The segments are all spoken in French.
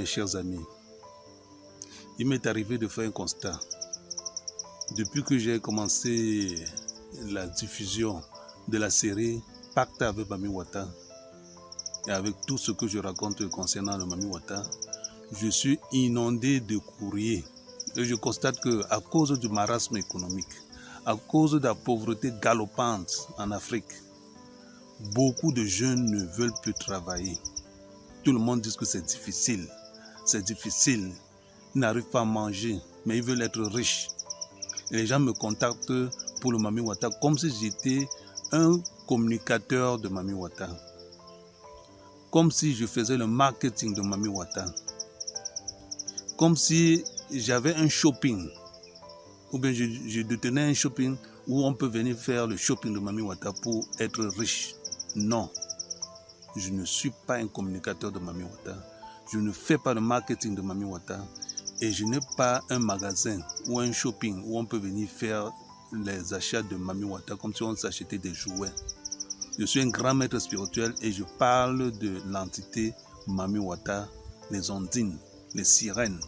mes chers amis, il m'est arrivé de faire un constat. Depuis que j'ai commencé la diffusion de la série Pacte avec Mami Wata et avec tout ce que je raconte concernant le Mami Wata, je suis inondé de courriers et je constate qu'à cause du marasme économique, à cause de la pauvreté galopante en Afrique, beaucoup de jeunes ne veulent plus travailler. Tout le monde dit que c'est difficile, ils n'arrivent pas à manger, mais ils veulent être riches. Et les gens me contactent pour le Mami Wata comme si j'étais un communicateur de Mami Wata, comme si je faisais le marketing de Mami Wata, comme si j'avais un shopping, ou bien je détenais un shopping où on peut venir faire le shopping de Mami Wata pour être riche. Non, je ne suis pas un communicateur de Mami Wata, je ne fais pas le marketing de Mami Wata et je n'ai pas un magasin ou un shopping où on peut venir faire les achats de Mami Wata comme si on s'achetait des jouets. Je suis un grand maître spirituel et je parle de l'entité Mami Wata, les ondines, les sirènes,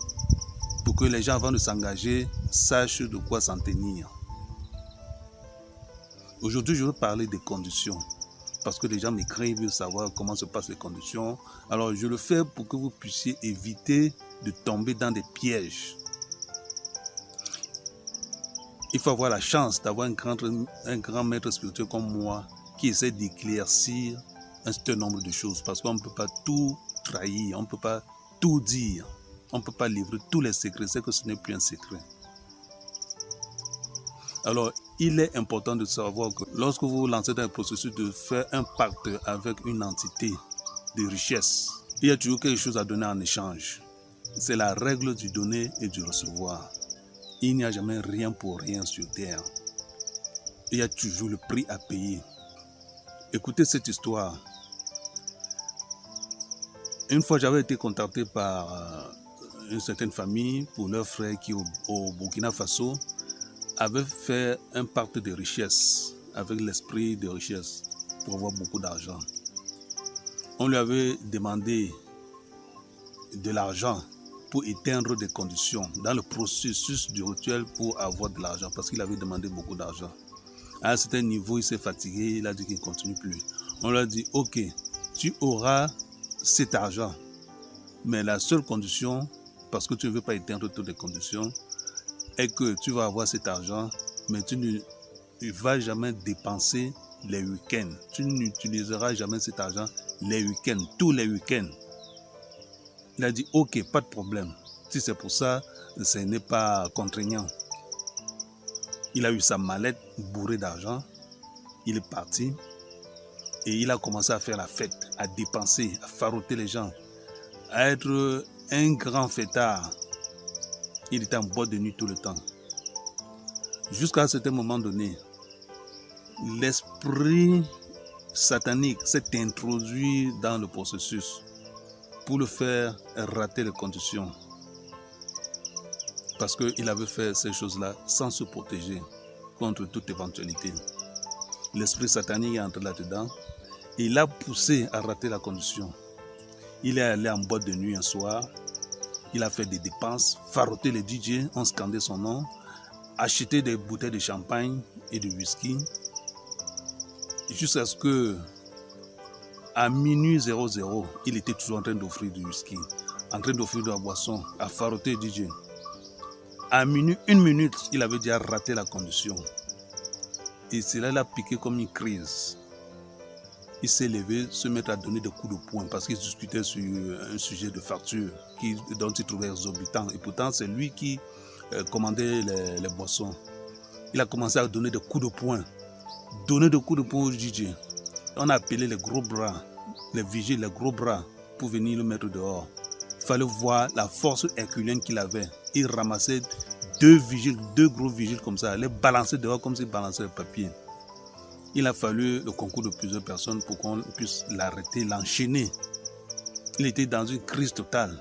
pour que les gens avant de s'engager sachent de quoi s'en tenir. Aujourd'hui, je veux parler des conditions, parce que les gens m'écrivent, veulent savoir comment se passent les conditions. Alors, je le fais pour que vous puissiez éviter de tomber dans des pièges. Il faut avoir la chance d'avoir un grand maître spirituel comme moi qui essaie d'éclaircir un certain nombre de choses, parce qu'on ne peut pas tout trahir, on ne peut pas tout dire, on ne peut pas livrer tous les secrets, c'est que ce n'est plus un secret. Alors, il est important de savoir que lorsque vous vous lancez dans le processus de faire un pacte avec une entité de richesse, il y a toujours quelque chose à donner en échange. C'est la règle du donner et du recevoir. Il n'y a jamais rien pour rien sur terre. Il y a toujours le prix à payer. Écoutez cette histoire. Une fois, j'avais été contacté par une certaine famille pour leur frère qui, au Burkina Faso, avait fait un pacte de richesse avec l'esprit de richesse pour avoir beaucoup d'argent. On lui avait demandé de l'argent pour éteindre des conditions dans le processus du rituel pour avoir de l'argent, parce qu'il avait demandé beaucoup d'argent. À un certain niveau, il s'est fatigué, il a dit qu'il ne continue plus. On lui a dit, ok, tu auras cet argent, mais la seule condition, parce que tu ne veux pas éteindre toutes les conditions, est que tu vas avoir cet argent, mais tu ne vas jamais dépenser les week-ends. Tu n'utiliseras jamais cet argent les week-ends, tous les week-ends. Il a dit, ok, pas de problème. Si c'est pour ça, ce n'est pas contraignant. Il a eu sa mallette bourrée d'argent. Il est parti et il a commencé à faire la fête, à dépenser, à faroter les gens, à être un grand fêtard. Il était en boîte de nuit tout le temps. Jusqu'à un certain moment donné, l'esprit satanique s'est introduit dans le processus pour le faire rater les conditions. Parce qu'il avait fait ces choses-là sans se protéger contre toute éventualité. L'esprit satanique est entré là-dedans et il l'a poussé à rater la condition. Il est allé en boîte de nuit un soir, il a fait des dépenses, faroté les DJ, on scandait son nom, acheté des bouteilles de champagne et de whisky, jusqu'à ce que à minuit 00, il était toujours en train d'offrir du whisky, en train d'offrir de la boisson, à faroter les DJ. À minuit, 1 minute, il avait déjà raté la condition. Et cela l'a piqué comme une crise. Il s'est levé, se mettre à donner des coups de poing parce qu'il discutait sur un sujet de facture dont il trouvait exorbitant. Et pourtant, c'est lui qui commandait les boissons. Il a commencé à donner des coups de poing. Donner des coups de poing au DJ. On a appelé les gros bras, les vigiles, les gros bras pour venir le mettre dehors. Il fallait voir la force herculéenne qu'il avait. Il ramassait 2 gros vigiles comme ça, les balançait dehors comme s'il balançait le papier. Il a fallu le concours de plusieurs personnes pour qu'on puisse l'arrêter, l'enchaîner. Il était dans une crise totale.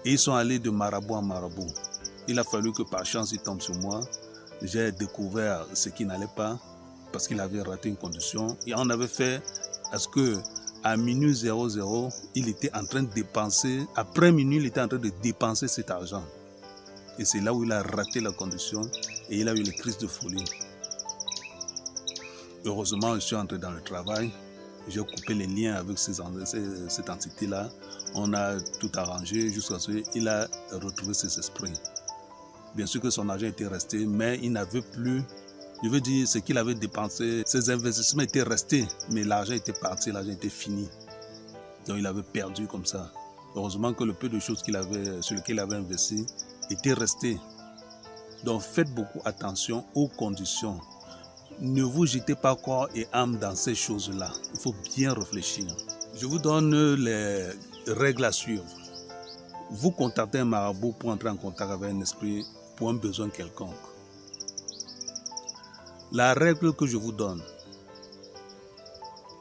Et ils sont allés de marabout en marabout. Il a fallu que par chance il tombe sur moi. J'ai découvert ce qui n'allait pas parce qu'il avait raté une condition. Et on avait fait à ce que À minuit 00, il était en train de dépenser, après minuit, il était en train de dépenser cet argent. Et c'est là où il a raté la condition et il a eu les crises de folie. Heureusement, je suis entré dans le travail. J'ai coupé les liens avec cette entité-là. On a tout arrangé jusqu'à ce qu'il a retrouvé ses esprits. Bien sûr que son argent était resté, mais il n'avait plus, je veux dire, ce qu'il avait dépensé, ses investissements étaient restés, mais l'argent était parti, l'argent était fini. Donc il avait perdu comme ça. Heureusement que le peu de choses sur lesquelles il avait investi était resté. Donc faites beaucoup attention aux conditions. Ne vous jetez pas corps et âme dans ces choses-là. Il faut bien réfléchir. Je vous donne les règles à suivre. Vous contactez un marabout pour entrer en contact avec un esprit pour un besoin quelconque. La règle que je vous donne,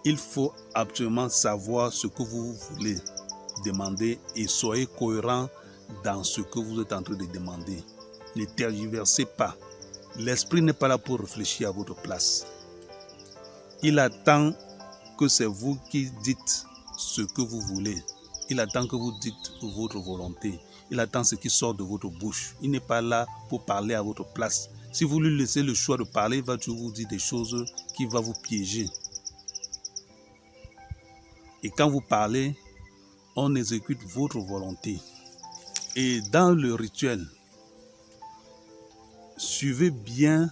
il faut absolument savoir ce que vous voulez demander et soyez cohérent dans ce que vous êtes en train de demander. Ne tergiversez pas. L'esprit n'est pas là pour réfléchir à votre place. Il attend que c'est vous qui dites ce que vous voulez. Il attend que vous dites votre volonté. Il attend ce qui sort de votre bouche. Il n'est pas là pour parler à votre place. Si vous lui laissez le choix de parler, il va toujours vous dire des choses qui vont vous piéger. Et quand vous parlez, on exécute votre volonté. Et dans le rituel, suivez bien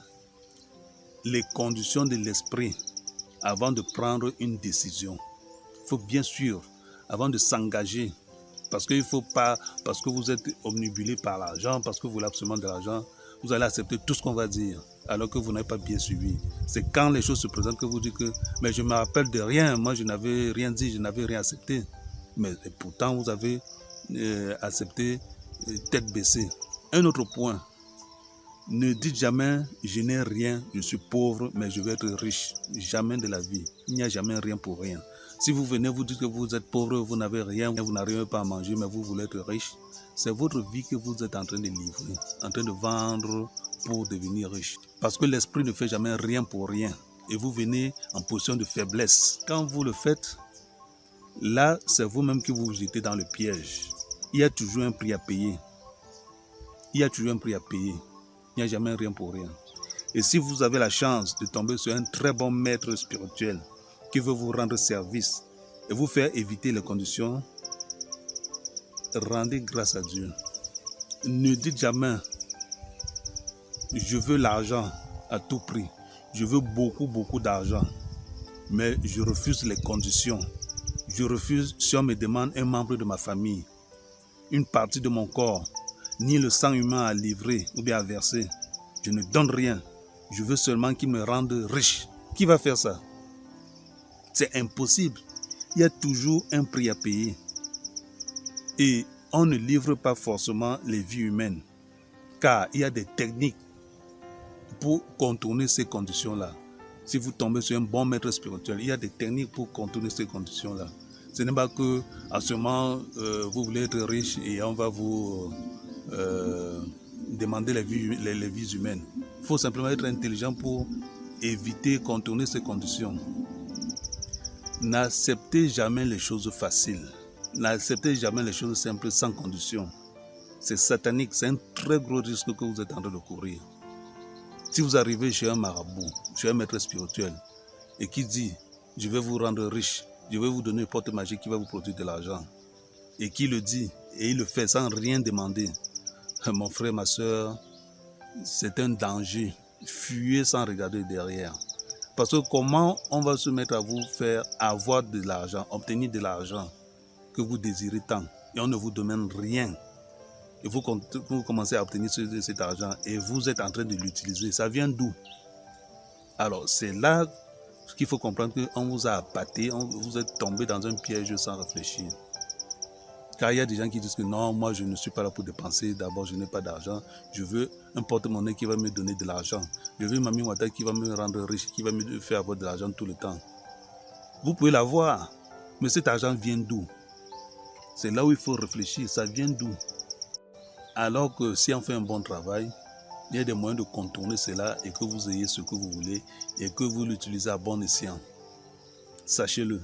les conditions de l'esprit avant de prendre une décision. Il faut bien sûr, avant de s'engager, parce qu'il ne faut pas, parce que vous êtes omnibulé par l'argent, parce que vous voulez absolument de l'argent, vous allez accepter tout ce qu'on va dire, alors que vous n'avez pas bien suivi. C'est quand les choses se présentent que vous dites que « mais je ne me rappelle de rien, moi je n'avais rien dit, je n'avais rien accepté ». Mais pourtant vous avez accepté tête baissée. Un autre point, ne dites jamais « je n'ai rien, je suis pauvre, mais je vais être riche ». Jamais de la vie. Il n'y a jamais rien pour rien. Si vous venez vous dites que vous êtes pauvre, vous n'avez rien, vous n'arrivez pas à manger, mais vous voulez être riche, c'est votre vie que vous êtes en train de livrer, en train de vendre pour devenir riche. Parce que l'esprit ne fait jamais rien pour rien. Et vous venez en position de faiblesse. Quand vous le faites, là, c'est vous-même qui vous jetez dans le piège. Il y a toujours un prix à payer. Il y a toujours un prix à payer. Il n'y a jamais rien pour rien. Et si vous avez la chance de tomber sur un très bon maître spirituel qui veut vous rendre service et vous faire éviter les conditions, rendez grâce à Dieu. Ne dites jamais « je veux l'argent à tout prix, je veux beaucoup d'argent, mais je refuse les conditions. Je refuse si on me demande un membre de ma famille, une partie de mon corps, ni le sang humain à livrer ou bien à verser. Je ne donne rien. Je veux seulement qu'il me rende riche. » Qui va faire ça? C'est impossible. Il y a toujours un prix à payer. Et on ne livre pas forcément les vies humaines, car il y a des techniques pour contourner ces conditions-là. Si vous tombez sur un bon maître spirituel, il y a des techniques pour contourner ces conditions-là. Ce n'est pas que, à ce moment, vous voulez être riche et on va vous demander les vies humaines. Il faut simplement être intelligent pour éviter, contourner ces conditions. N'acceptez jamais les choses faciles. N'acceptez jamais les choses simples sans condition. C'est satanique, c'est un très gros risque que vous êtes en train de courir. Si vous arrivez chez un marabout, chez un maître spirituel, et qui dit « je vais vous rendre riche, je vais vous donner une porte magique qui va vous produire de l'argent », et qui le dit, et il le fait sans rien demander, mon frère, ma soeur, c'est un danger. Fuyez sans regarder derrière. Parce que comment on va se mettre à vous faire avoir de l'argent, obtenir de l'argent que vous désirez tant, et on ne vous demande rien. Et vous commencez à obtenir cet argent et vous êtes en train de l'utiliser. Ça vient d'où? Alors, c'est là qu'il faut comprendre qu'on vous a appâté, vous êtes tombé dans un piège sans réfléchir. Car il y a des gens qui disent que non, moi je ne suis pas là pour dépenser, d'abord je n'ai pas d'argent, je veux un porte-monnaie qui va me donner de l'argent, je veux Mami Wata qui va me rendre riche, qui va me faire avoir de l'argent tout le temps. Vous pouvez l'avoir, mais cet argent vient d'où? C'est là où il faut réfléchir, ça vient d'où? Alors que si on fait un bon travail, il y a des moyens de contourner cela et que vous ayez ce que vous voulez et que vous l'utilisez à bon escient. Sachez-le.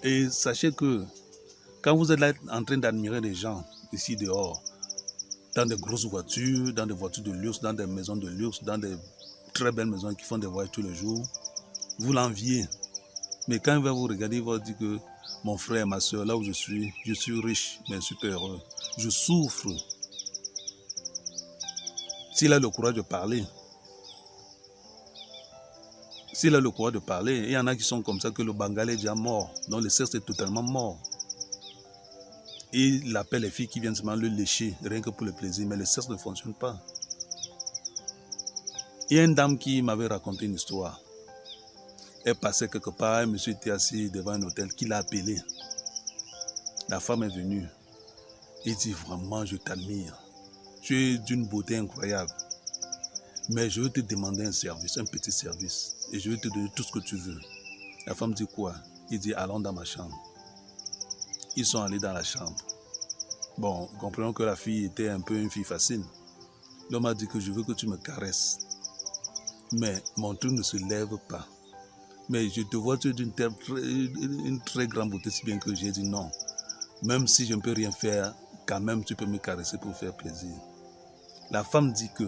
Et sachez que quand vous êtes là en train d'admirer les gens ici dehors, dans des grosses voitures, dans des voitures de luxe, dans des maisons de luxe, dans des très belles maisons qui font des voyages tous les jours, vous l'enviez. Mais quand il va vous regarder, il va dire que mon frère, ma soeur, là où je suis riche, mais super heureux. Je souffre. S'il a le courage de parler, il y en a qui sont comme ça, que le Bengale est déjà mort, donc le sexe est totalement mort. Et il appelle les filles qui viennent seulement le lécher, rien que pour le plaisir, mais le sexe ne fonctionne pas. Il y a une dame qui m'avait raconté une histoire. Elle passait quelque part, un monsieur était assis devant un hôtel, qui l'a appelé. La femme est venue. Il dit vraiment, je t'admire. Tu es d'une beauté incroyable. Mais je veux te demander un service, un petit service. Et je vais te donner tout ce que tu veux. La femme dit quoi? Il dit allons dans ma chambre. Ils sont allés dans la chambre. Bon, comprenons que la fille était un peu une fille facile. L'homme a dit que je veux que tu me caresses. Mais mon truc ne se lève pas. Mais je te vois, tu es une très grande beauté, si bien que j'ai dit non. Même si je ne peux rien faire, quand même tu peux me caresser pour faire plaisir. La femme dit que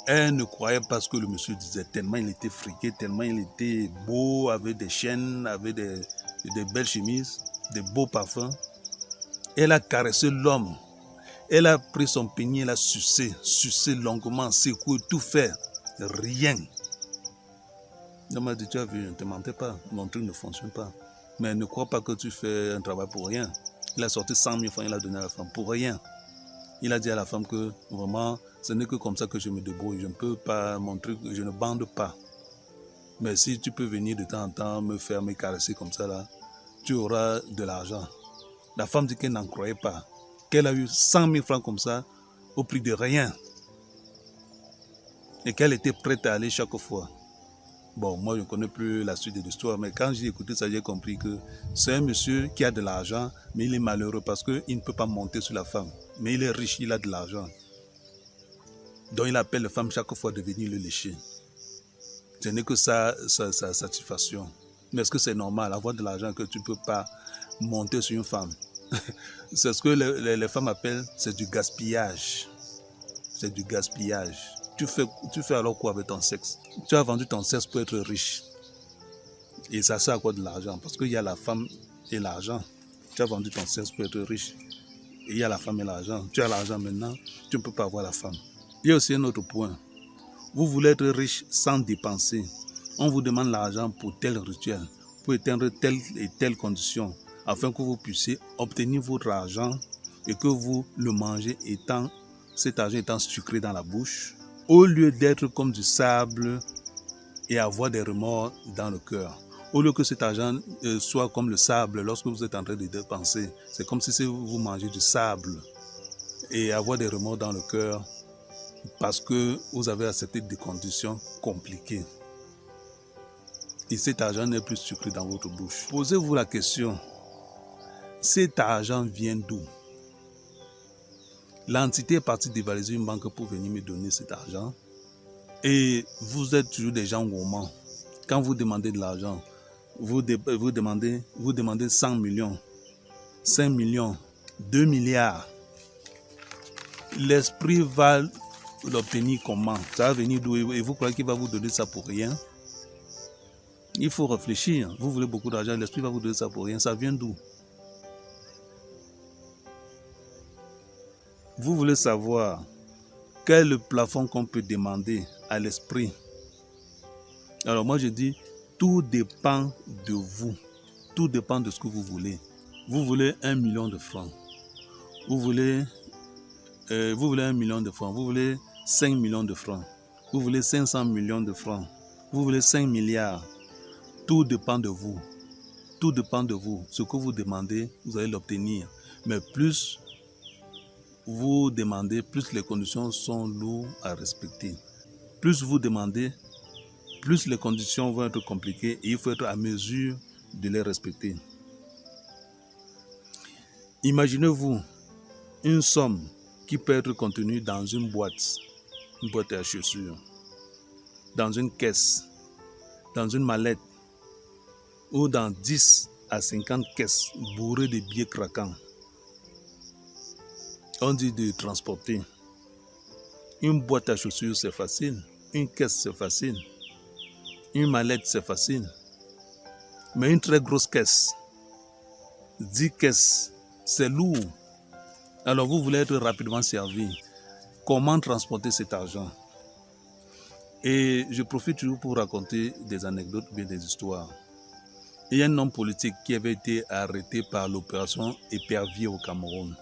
elle ne croyait pas ce que le monsieur disait, tellement il était friqué, tellement il était beau, avec des chaînes, avec des belles chemises, des beaux parfums. Elle a caressé l'homme. Elle a pris son pénis, elle a sucé longuement, secoué, tout fait. Rien. L'homme m'a dit, tu as vu, je ne te mentais pas, mon truc ne fonctionne pas. Mais ne crois pas que tu fais un travail pour rien. Il a sorti 100 000 francs, il a donné à la femme pour rien. Il a dit à la femme que vraiment, ce n'est que comme ça que je me débrouille. Je ne peux pas, mon truc, je ne bande pas. Mais si tu peux venir de temps en temps me caresser comme ça là, tu auras de l'argent. La femme dit qu'elle n'en croyait pas. Qu'elle a eu 100 000 francs comme ça au prix de rien. Et qu'elle était prête à aller chaque fois. Bon, moi je ne connais plus la suite de l'histoire, mais quand j'ai écouté ça, j'ai compris que c'est un monsieur qui a de l'argent, mais il est malheureux parce qu'il ne peut pas monter sur la femme. Mais il est riche, il a de l'argent. Donc il appelle la femme chaque fois de venir le lécher. Ce n'est que sa satisfaction. Mais est-ce que c'est normal, avoir de l'argent que tu ne peux pas monter sur une femme? C'est ce que les femmes appellent, c'est du gaspillage. C'est du gaspillage. Tu fais alors quoi avec ton sexe? Tu as vendu ton sexe pour être riche. Et ça sert à quoi de l'argent? Parce qu'il y a la femme et l'argent. Tu as vendu ton sexe pour être riche. Et il y a la femme et l'argent. Tu as l'argent maintenant, tu ne peux pas avoir la femme. Il y a aussi un autre point. Vous voulez être riche sans dépenser. On vous demande l'argent pour tel rituel, pour atteindre telle et telle condition, afin que vous puissiez obtenir votre argent et que vous le mangez cet argent étant sucré dans la bouche, au lieu d'être comme du sable et avoir des remords dans le cœur. Au lieu que cet argent soit comme le sable lorsque vous êtes en train de dépenser, c'est comme si vous mangez du sable et avoir des remords dans le cœur parce que vous avez accepté des conditions compliquées. Et cet argent n'est plus sucré dans votre bouche. Posez-vous la question, cet argent vient d'où? L'entité est partie dévaliser une banque pour venir me donner cet argent. Et vous êtes toujours des gens gourmands. Quand vous demandez de l'argent, vous demandez 100 millions, 5 millions, 2 milliards. L'esprit va l'obtenir comment? Ça va venir d'où? Et vous croyez qu'il va vous donner ça pour rien? Il faut réfléchir. Vous voulez beaucoup d'argent, l'esprit va vous donner ça pour rien. Ça vient d'où? Vous voulez savoir quel est le plafond qu'on peut demander à l'esprit? Alors moi je dis, tout dépend de vous. Tout dépend de ce que vous voulez. Vous voulez 1 million de francs. Vous voulez 1 million de francs. Vous voulez 5 millions de francs. Vous voulez 500 millions de francs. Vous voulez 5 milliards. Tout dépend de vous. Tout dépend de vous. Ce que vous demandez, vous allez l'obtenir. Mais plus vous demandez, plus les conditions sont lourdes à respecter. Plus vous demandez, plus les conditions vont être compliquées et il faut être à mesure de les respecter. Imaginez-vous une somme qui peut être contenue dans une boîte à chaussures, dans une caisse, dans une mallette. ou dans 10 à 50 caisses bourrées de billets craquants. On dit de transporter. Une boîte à chaussures, c'est facile. Une caisse, c'est facile. Une mallette, c'est facile. Mais une très grosse caisse, 10 caisses, c'est lourd. Alors vous voulez être rapidement servi. Comment transporter cet argent? Et je profite toujours pour raconter des anecdotes ou bien des histoires. Il y a un homme politique qui avait été arrêté par l'opération Épervier au Cameroun.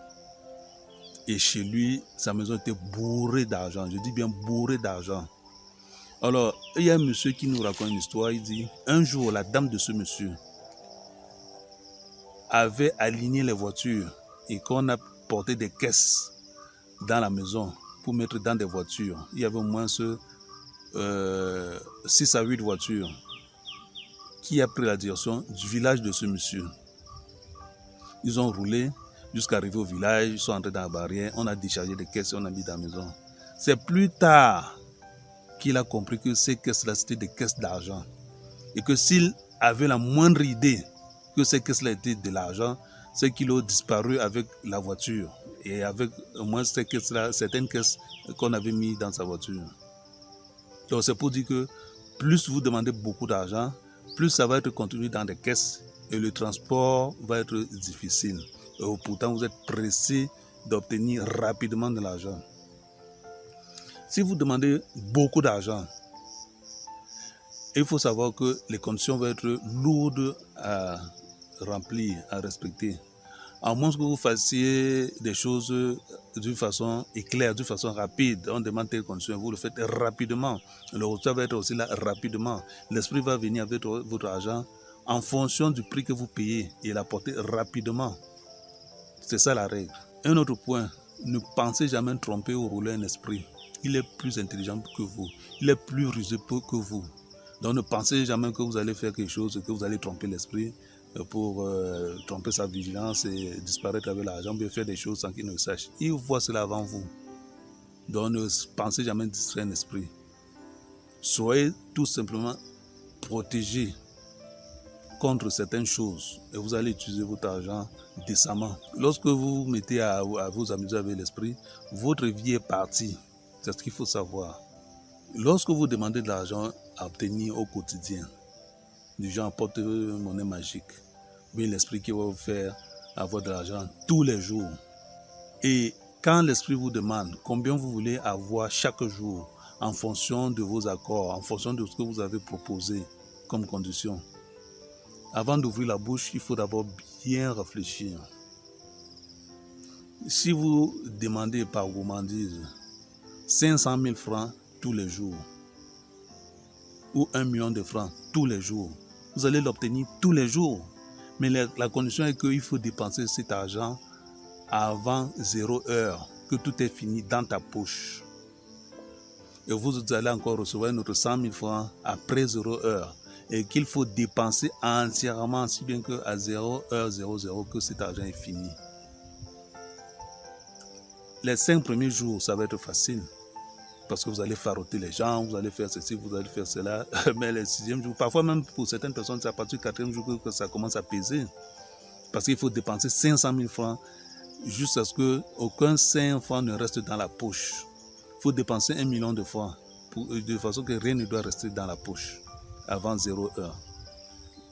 Et chez lui, sa maison était bourrée d'argent. Je dis bien bourrée d'argent. Alors, il y a un monsieur qui nous raconte une histoire. Il dit, un jour, la dame de ce monsieur avait aligné les voitures et qu'on a porté des caisses dans la maison pour mettre dans des voitures. Il y avait au moins 6 à 8 voitures qui a pris la direction du village de ce monsieur. Ils ont roulé jusqu'à arriver au village, ils sont entrés dans la barrière, on a déchargé des caisses et on a mis dans la maison. C'est plus tard qu'il a compris que ces caisses-là, c'était des caisses d'argent. Et que s'il avait la moindre idée que ces caisses-là étaient de l'argent, c'est qu'il a disparu avec la voiture. Et avec au moins ces caisses-là, certaines caisses qu'on avait mis dans sa voiture. Donc c'est pour dire que plus vous demandez beaucoup d'argent, plus ça va être contenu dans des caisses et le transport va être difficile. Et pourtant, vous êtes pressé d'obtenir rapidement de l'argent. Si vous demandez beaucoup d'argent, il faut savoir que les conditions vont être lourdes à remplir, à respecter. À moins que vous fassiez des choses d'une façon éclair, d'une façon rapide, on demande telles conditions, vous le faites rapidement. Le résultat va être aussi là rapidement. L'esprit va venir avec votre argent en fonction du prix que vous payez et l'apporter rapidement. C'est ça la règle. Un autre point, ne pensez jamais tromper ou rouler un esprit. Il est plus intelligent que vous. Il est plus rusé que vous. Donc ne pensez jamais que vous allez faire quelque chose, que vous allez tromper l'esprit pour tromper sa vigilance et disparaître avec l'argent, bien faire des choses sans qu'il ne le sache. Il voit cela avant vous. Donc ne pensez jamais distraire un esprit. Soyez tout simplement protégé contre certaines choses et vous allez utiliser votre argent décemment. Lorsque vous mettez à vous amuser avec l'esprit, votre vie est partie. C'est ce qu'il faut savoir. Lorsque vous demandez de l'argent à obtenir au quotidien, du genre porte-monnaie magique, mais l'esprit qui va vous faire avoir de l'argent tous les jours. Et quand l'esprit vous demande combien vous voulez avoir chaque jour, en fonction de vos accords, en fonction de ce que vous avez proposé comme condition, avant d'ouvrir la bouche, il faut d'abord bien réfléchir. Si vous demandez par gourmandise 500 000 francs tous les jours ou 1 million de francs tous les jours, vous allez l'obtenir tous les jours. Mais la condition est qu'il faut dépenser cet argent avant 0 heure, que tout est fini dans ta poche. Et vous allez encore recevoir notre 100 000 francs après 0 heure. Et qu'il faut dépenser entièrement, si bien qu'à 0 heure 00 que cet argent est fini. Les 5 premiers jours, ça va être facile. Parce que vous allez faroter les gens, vous allez faire ceci, vous allez faire cela. Mais les 6e jours, parfois même pour certaines personnes, c'est à partir du 4e jour que ça commence à peser. Parce qu'il faut dépenser 500 000 francs jusqu'à ce qu'aucun 5 francs ne reste dans la poche. Il faut dépenser 1 million de francs de façon que rien ne doit rester dans la poche avant 0 heure.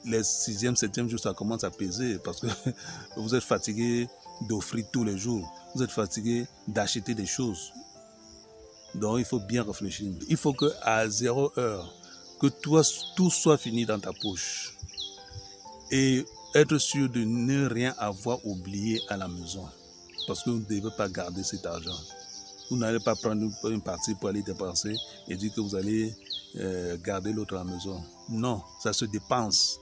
Les 6e, 7e jours, ça commence à peser parce que vous êtes fatigué d'offrir tous les jours. Vous êtes fatigué d'acheter des choses. Donc, il faut bien réfléchir. Il faut qu'à 0 heure, que tout soit fini dans ta poche. Et être sûr de ne rien avoir oublié à la maison. Parce que vous ne devez pas garder cet argent. Vous n'allez pas prendre une partie pour aller dépenser et dire que vous allez garder l'autre à la maison. Non, ça se dépense.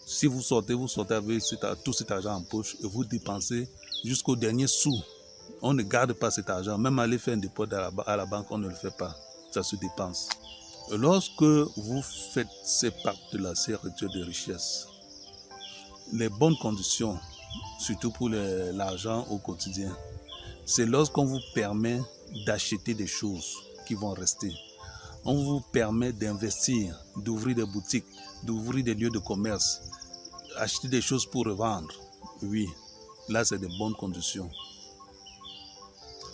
Si vous sortez avec tout cet argent en poche et vous dépensez jusqu'au dernier sou. On ne garde pas cet argent. Même aller faire un dépôt à la banque, on ne le fait pas. Ça se dépense. Lorsque vous faites ces pactes-là, ces rituels de richesse, les bonnes conditions, surtout pour l'argent au quotidien, c'est lorsqu'on vous permet d'acheter des choses qui vont rester. On vous permet d'investir, d'ouvrir des boutiques, d'ouvrir des lieux de commerce, acheter des choses pour revendre. Oui, là c'est de bonnes conditions.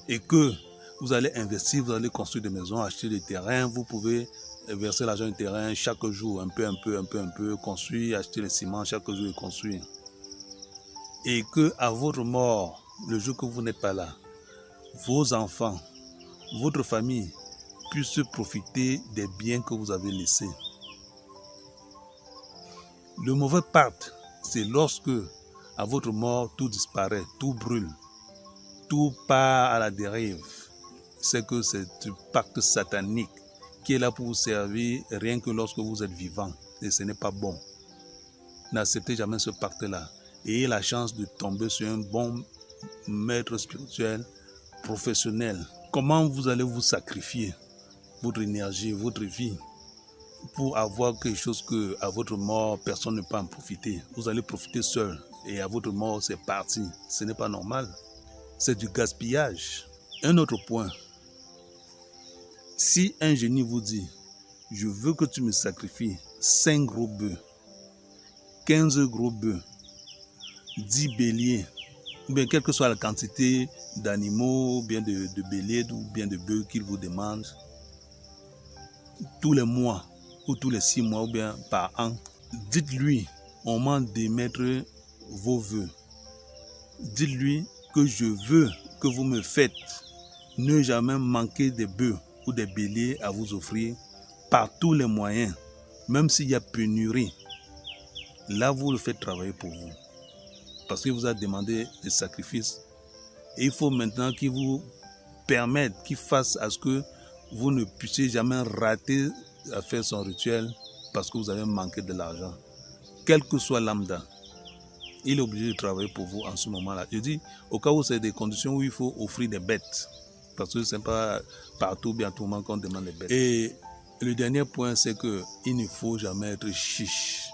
Et que vous allez investir, vous allez construire des maisons, acheter des terrains, vous pouvez verser l'argent du terrain chaque jour, un peu, construire, acheter le ciment chaque jour et construire. Et que à votre mort, le jour que vous n'êtes pas là, vos enfants, votre famille puissent profiter des biens que vous avez laissés. Le mauvais pacte, c'est lorsque à votre mort tout disparaît, tout brûle, tout part à la dérive. C'est que c'est un pacte satanique qui est là pour vous servir rien que lorsque vous êtes vivant. Et ce n'est pas bon. N'acceptez jamais ce pacte-là. Ayez la chance de tomber sur un bon maître spirituel, professionnel. Comment vous allez vous sacrifier votre énergie, votre vie pour avoir quelque chose que à votre mort, personne ne peut en profiter. Vous allez profiter seul et à votre mort, c'est parti. Ce n'est pas normal. C'est du gaspillage. Un autre point. Si un génie vous dit, je veux que tu me sacrifies 5 gros bœufs, 15 gros bœufs, 10 béliers, ou bien quelle que soit la quantité d'animaux, ou bien de béliers, ou bien de bœufs qu'il vous demande, tous les mois, ou tous les 6 mois, ou bien par an, dites-lui au moment d'émettre vos vœux. Dites-lui que je veux que vous me faites ne jamais manquer des bœufs ou des béliers à vous offrir par tous les moyens, même s'il y a pénurie. Là, vous le faites travailler pour vous. Parce qu'il vous a demandé des sacrifices. Et il faut maintenant qu'il vous permette, qu'il fasse à ce que vous ne puissiez jamais rater à faire son rituel parce que vous avez manqué de l'argent. Quel que soit lambda, il est obligé de travailler pour vous en ce moment-là. Je dis, au cas où c'est des conditions où il faut offrir des bêtes. Parce que ce n'est pas partout, bien tout le monde qu'on demande des bêtes. Et le dernier point, c'est qu'il ne faut jamais être chiche.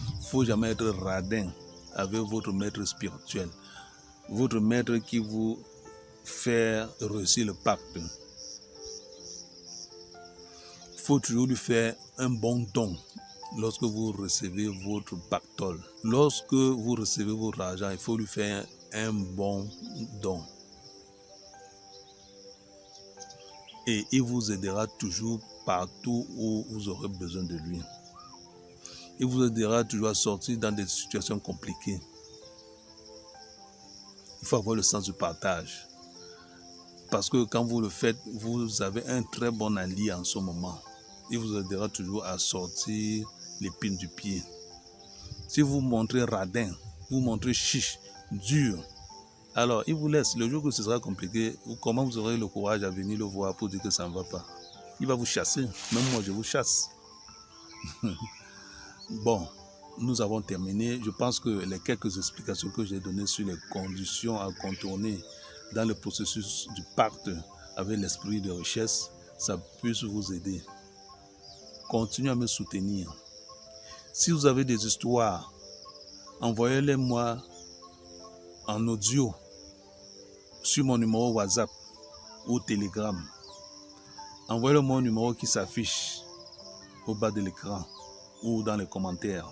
Il ne faut jamais être radin avec votre maître spirituel. Votre maître qui vous fait réussir le pacte. Il faut toujours lui faire un bon don lorsque vous recevez votre pactole. Lorsque vous recevez votre argent, il faut lui faire un bon don. Et il vous aidera toujours partout où vous aurez besoin de lui. Il vous aidera toujours à sortir dans des situations compliquées. Il faut avoir le sens du partage. Parce que quand vous le faites, vous avez un très bon allié en ce moment. Il vous aidera toujours à sortir l'épine du pied. Si vous montrez radin, vous montrez chiche, dur, alors il vous laisse. Le jour que ce sera compliqué, comment vous aurez le courage à venir le voir pour dire que ça ne va pas? Il va vous chasser. Même moi, je vous chasse. Bon, nous avons terminé. Je pense que les quelques explications que j'ai données sur les conditions à contourner dans le processus du pacte avec l'esprit de richesse, ça puisse vous aider. Continuez à me soutenir. Si vous avez des histoires, envoyez-les-moi en audio sur mon numéro WhatsApp ou Telegram. Envoyez-le mon numéro qui s'affiche au bas de l'écran ou dans les commentaires.